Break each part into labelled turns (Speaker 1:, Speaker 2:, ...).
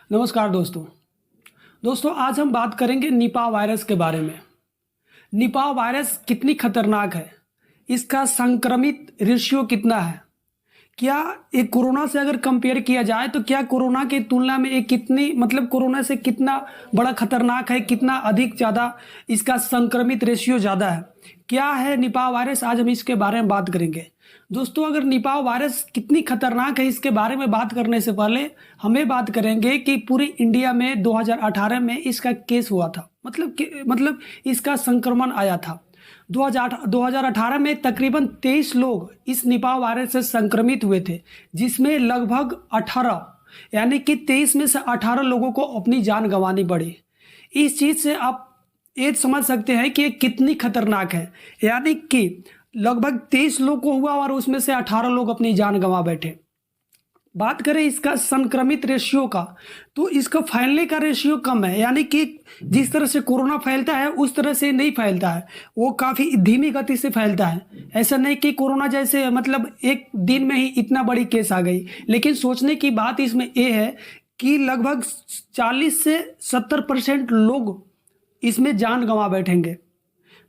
Speaker 1: नमस्कार दोस्तों आज हम बात करेंगे निपाह वायरस के बारे में। निपाह वायरस कितनी खतरनाक है, इसका संक्रमित रेशियो कितना है, क्या एक कोरोना से अगर कंपेयर किया जाए तो क्या कोरोना की तुलना में एक कितनी कोरोना से कितना बड़ा खतरनाक है, कितना अधिक ज़्यादा इसका संक्रमित रेशियो ज़्यादा है, क्या है निपाह वायरस, आज हम इसके बारे में बात करेंगे। दोस्तों अगर निपाह वायरस कितनी खतरनाक है इसके बारे में बात करने से पहले हमें बात करेंगे कि पूरी इंडिया में 2018 में इसका केस हुआ था, मतलब इसका संक्रमण आया था। 2018 में तकरीबन 23 लोग इस निपाह वायरस से संक्रमित हुए थे, जिसमें लगभग 18 यानी कि 23 में से 18 लोगों को अपनी जान गंवानी पड़ी। इस चीज़ से आप ये समझ सकते हैं कि ये कितनी खतरनाक है, यानी कि लगभग 23 लोग को हुआ और उसमें से 18 लोग अपनी जान गंवा बैठे। बात करें इसका संक्रमित रेशियो का, तो इसका फैलने का रेशियो कम है, यानी कि जिस तरह से कोरोना फैलता है उस तरह से नहीं फैलता है, वो काफ़ी धीमी गति से फैलता है। ऐसा नहीं कि कोरोना जैसे एक दिन में ही इतना बड़ी केस आ गई। लेकिन सोचने की बात इसमें ये है कि लगभग 40 से 70% लोग इसमें जान गंवा बैठेंगे।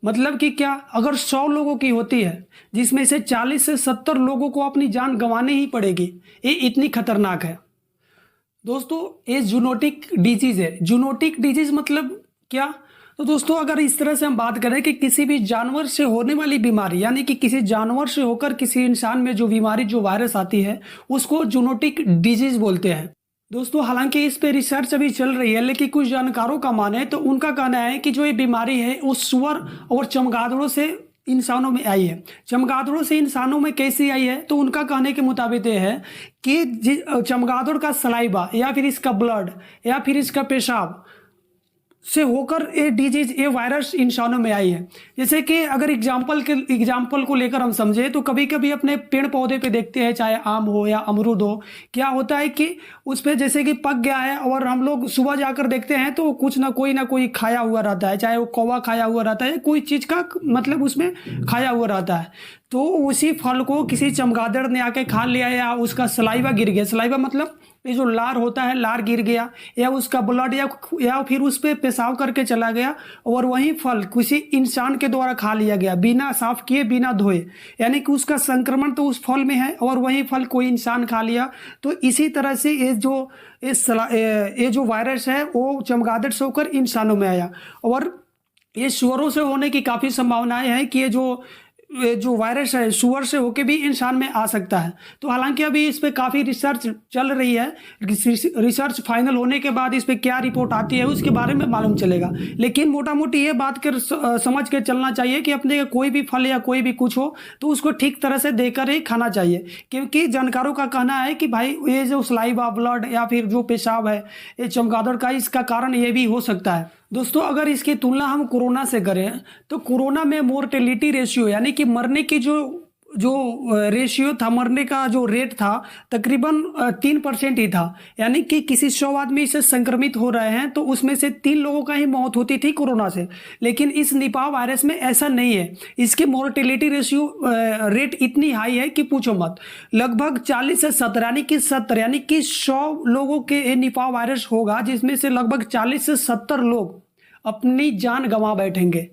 Speaker 1: मतलब कि क्या, अगर 100 लोगों की होती है जिसमें से 40 से 70 लोगों को अपनी जान गंवानी ही पड़ेगी, ये इतनी खतरनाक है। दोस्तों ये जूनोटिक डिजीज़ है। जूनोटिक डिजीज़ मतलब क्या, तो दोस्तों अगर इस तरह से हम बात करें कि किसी भी जानवर से होने वाली बीमारी, यानी कि किसी जानवर से होकर किसी इंसान में जो बीमारी, जो वायरस आती है, उसको जूनोटिक डिजीज़ बोलते हैं। दोस्तों हालांकि इस पे रिसर्च अभी चल रही है, लेकिन कुछ जानकारों का माने तो उनका कहना है कि जो ये बीमारी है वो सुअर और चमगादड़ों से इंसानों में आई है। चमगादड़ों से इंसानों में कैसी आई है, तो उनका कहने के मुताबिक ये है कि चमगादड़ का सलाइवा या फिर इसका ब्लड या फिर इसका पेशाब से होकर ये डिजीज, ये वायरस इंसानों में आई है। जैसे कि अगर एग्जाम्पल को लेकर हम समझे तो कभी कभी अपने पेड़ पौधे पे देखते हैं, चाहे आम हो या अमरूद हो, क्या होता है कि उस पर जैसे कि पक गया है और हम लोग सुबह जाकर देखते हैं तो कुछ ना कोई खाया हुआ रहता है, चाहे वो कौवा खाया हुआ रहता है, कोई चीज़ का उसमें खाया हुआ रहता है। तो उसी फल को किसी चमगादड़ ने आके खा लिया या उसका सलाइवा गिर गया, सलाइवा मतलब ये जो लार होता है, लार गिर गया, या उसका ब्लड या फिर उस पर पेशाब करके चला गया और वही फल किसी इंसान के द्वारा खा लिया गया, बिना साफ किए, बिना धोए, यानी कि उसका संक्रमण तो उस फल में है और वही फल कोई इंसान खा लिया। तो इसी तरह से ये जो वायरस है वो चमगादड़ से होकर इंसानों में आया, और ये सुअरों से होने की काफ़ी संभावनाएं हैं कि ये जो वायरस है सुअर से होके भी इंसान में आ सकता है। तो हालांकि अभी इस पे काफ़ी रिसर्च चल रही है, रिसर्च फाइनल होने के बाद इस पे क्या रिपोर्ट आती है उसके बारे में मालूम चलेगा। लेकिन मोटा मोटी ये बात कर समझ के चलना चाहिए कि अपने कोई भी फल या कोई भी कुछ हो तो उसको ठीक तरह से देकर ही खाना चाहिए, क्योंकि जानकारों का कहना है कि भाई ये जो सलाइवा, ब्लड या फिर जो पेशाब है ये चमगादड़ का, इसका कारण ये भी हो सकता है। दोस्तों अगर इसकी तुलना हम कोरोना से करें तो कोरोना में मोर्टेलिटी रेशियो, यानी कि मरने की जो रेशियो था, मरने का जो रेट था तकरीबन 3% ही था, यानी कि किसी 100 आदमी से संक्रमित हो रहे हैं तो उसमें से 3 लोगों का ही मौत होती थी कोरोना से। लेकिन इस निपाह वायरस में ऐसा नहीं है, इसकी मोर्टेलिटी रेशियो रेट इतनी हाई है कि पूछो मत। लगभग 40 से 70 यानी कि 100 लोगों के निपाह वायरस होगा जिसमें से लगभग 40 से 70 लोग अपनी जान गंवा बैठेंगे।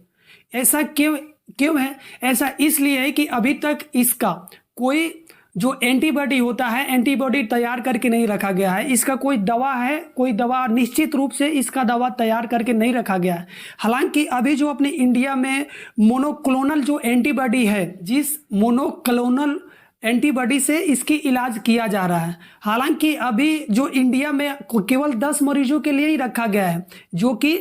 Speaker 1: ऐसा क्यों है? ऐसा इसलिए है कि अभी तक इसका कोई जो एंटीबॉडी होता है, एंटीबॉडी तैयार करके नहीं रखा गया है। इसका कोई दवा है, कोई दवा निश्चित रूप से इसका दवा तैयार करके नहीं रखा गया है। हालांकि अभी जो अपने इंडिया में मोनोक्लोनल जो एंटीबॉडी है, जिस मोनोक्लोनल एंटीबॉडी से इसकी इलाज किया जा रहा है। हालांकि अभी जो इंडिया में केवल 10 मरीजों के लिए ही रखा गया है, जो कि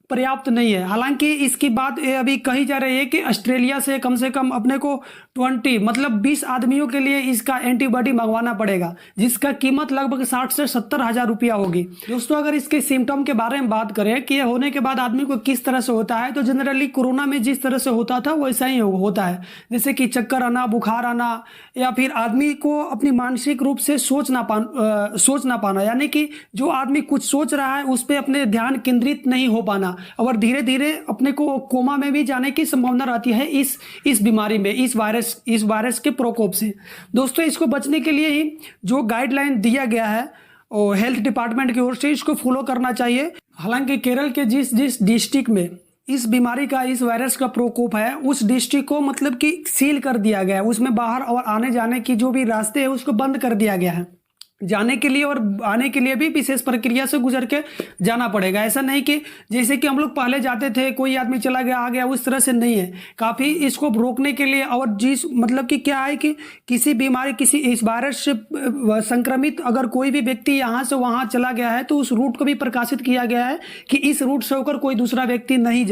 Speaker 1: पर्याप्त नहीं है। हालांकि इसकी बात अभी कही जा रही है कि ऑस्ट्रेलिया से कम अपने को 20 आदमियों के लिए इसका एंटीबॉडी मंगवाना पड़ेगा, जिसका कीमत लगभग 60 से 70 हज़ार रुपया होगी। दोस्तों अगर इसके सिम्टम के बारे में बात करें कि यह होने के बाद आदमी को किस तरह से होता है, तो जनरली कोरोना में जिस तरह से होता था वैसा ही होता है, जैसे कि चक्कर आना, बुखार आना, या फिर आदमी को अपनी मानसिक रूप से सोच ना पाना, यानी कि जो आदमी कुछ सोच रहा है उस पर अपने ध्यान केंद्रित नहीं हो पाना, और धीरे धीरे अपने को कोमा में भी जाने की संभावना रहती है इस बीमारी में, इस वायरस के प्रकोप से। दोस्तों इसको बचने के लिए ही जो गाइडलाइन दिया गया है और हेल्थ डिपार्टमेंट की ओर से इसको फॉलो करना चाहिए। हालांकि केरल के जिस जिस डिस्ट्रिक्ट में इस बीमारी का, इस वायरस का प्रकोप है, उस डिस्ट्रिक्ट को मतलब कि सील कर दिया गया है। उसमें बाहर और आने जाने की जो भी रास्ते हैं उसको बंद कर दिया गया है। जाने के लिए और आने के लिए भी विशेष प्रक्रिया से गुजर के जाना पड़ेगा। ऐसा नहीं कि जैसे कि हम लोग पहले जाते थे, कोई आदमी चला गया आ गया, उस तरह से नहीं है। काफ़ी इसको रोकने के लिए और जिस मतलब कि क्या है कि किसी बीमारी, किसी इस वायरस से संक्रमित अगर कोई भी व्यक्ति यहाँ से वहाँ चला गया है तो उस रूट को भी प्रकाशित किया गया है कि इस रूट से होकर कोई दूसरा व्यक्ति नहीं जाए।